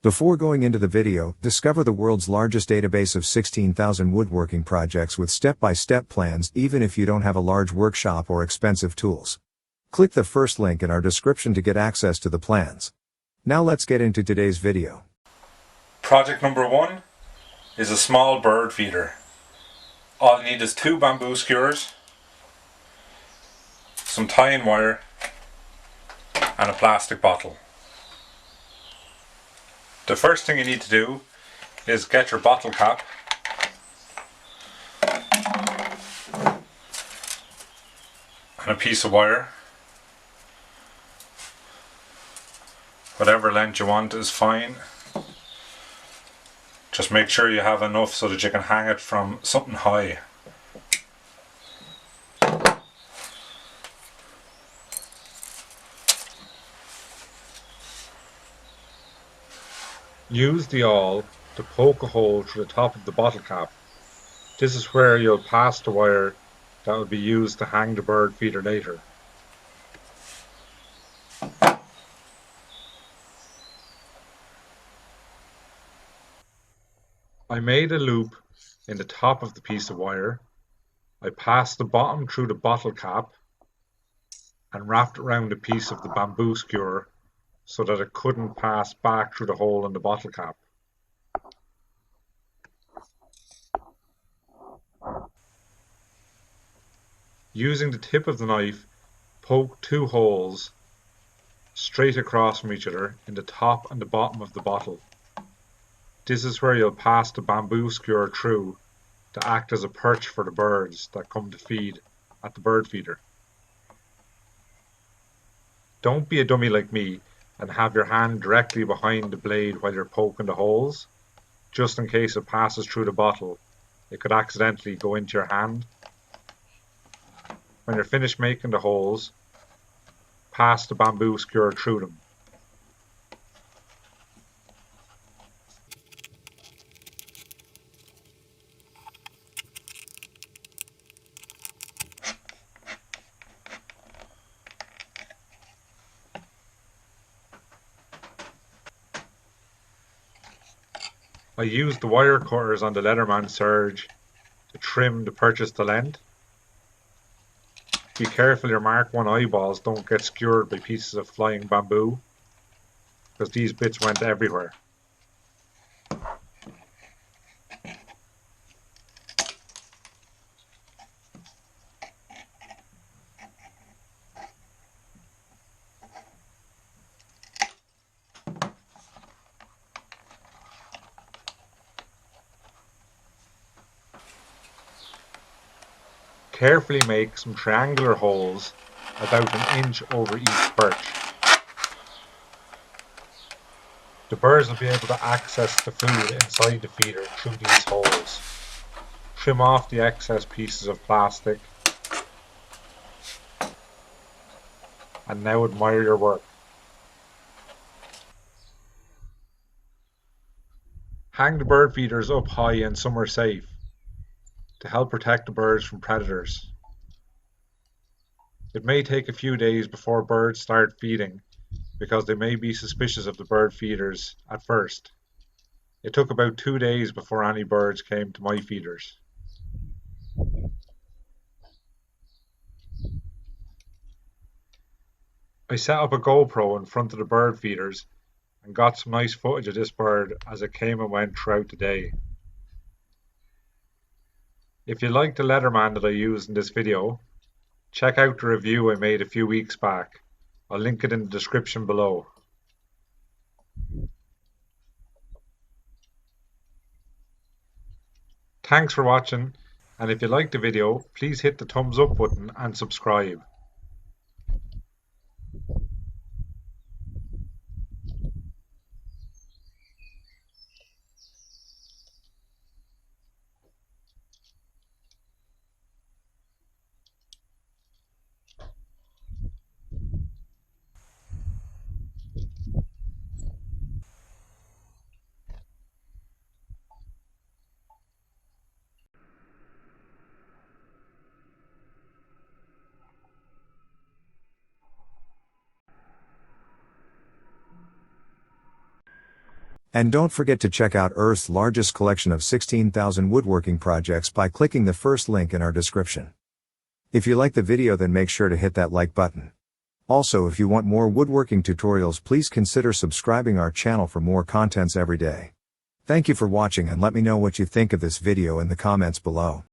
Before going into the video, discover the world's largest database of 16,000 woodworking projects with step-by-step plans even if you don't have a large workshop or expensive tools. Click the first link in our description to get access to the plans. Now let's get into today's video. Project number 1 is a small bird feeder. All you need is 2 bamboo skewers, some tie-in wire and a plastic bottle. The first thing you need to do is get your bottle cap and a piece of wire. Whatever length you want is fine. Just make sure you have enough so that you can hang it from something high. Use the awl to poke a hole through the top of the bottle cap. This is where you'll pass the wire that will be used to hang the bird feeder later. I made a loop in the top of the piece of wire. I passed the bottom through the bottle cap and wrapped around a piece of the bamboo skewer so that it couldn't pass back through the hole in the bottle cap. Using the tip of the knife, poke 2 holes straight across from each other in the top and the bottom of the bottle. This is where you'll pass the bamboo skewer through to act as a perch for the birds that come to feed at the bird feeder. Don't be a dummy like me and have your hand directly behind the blade while you're poking the holes. Just in case it passes through the bottle, it could accidentally go into your hand. When you're finished making the holes, pass the bamboo skewer through them. I used the wire cutters on the Leatherman Surge to trim the purchase to length. Be careful your Mark 1 eyeballs don't get skewered by pieces of flying bamboo, because these bits went everywhere. Carefully make some triangular holes about an inch over each perch. The birds will be able to access the food inside the feeder through these holes. Trim off the excess pieces of plastic. And now admire your work. Hang the bird feeders up high and somewhere safe to help protect the birds from predators. It may take a few days before birds start feeding because they may be suspicious of the bird feeders at first. It took about 2 days before any birds came to my feeders. I set up a GoPro in front of the bird feeders and got some nice footage of this bird as it came and went throughout the day. If you like the Leatherman that I used in this video, check out the review I made a few weeks back. I'll link it in the description below. Thanks for watching, and if you liked the video, please hit the thumbs up button and subscribe. And don't forget to check out Earth's largest collection of 16,000 woodworking projects by clicking the first link in our description. If you like the video, then make sure to hit that like button. Also, if you want more woodworking tutorials, please consider subscribing our channel for more contents every day. Thank you for watching, and let me know what you think of this video in the comments below.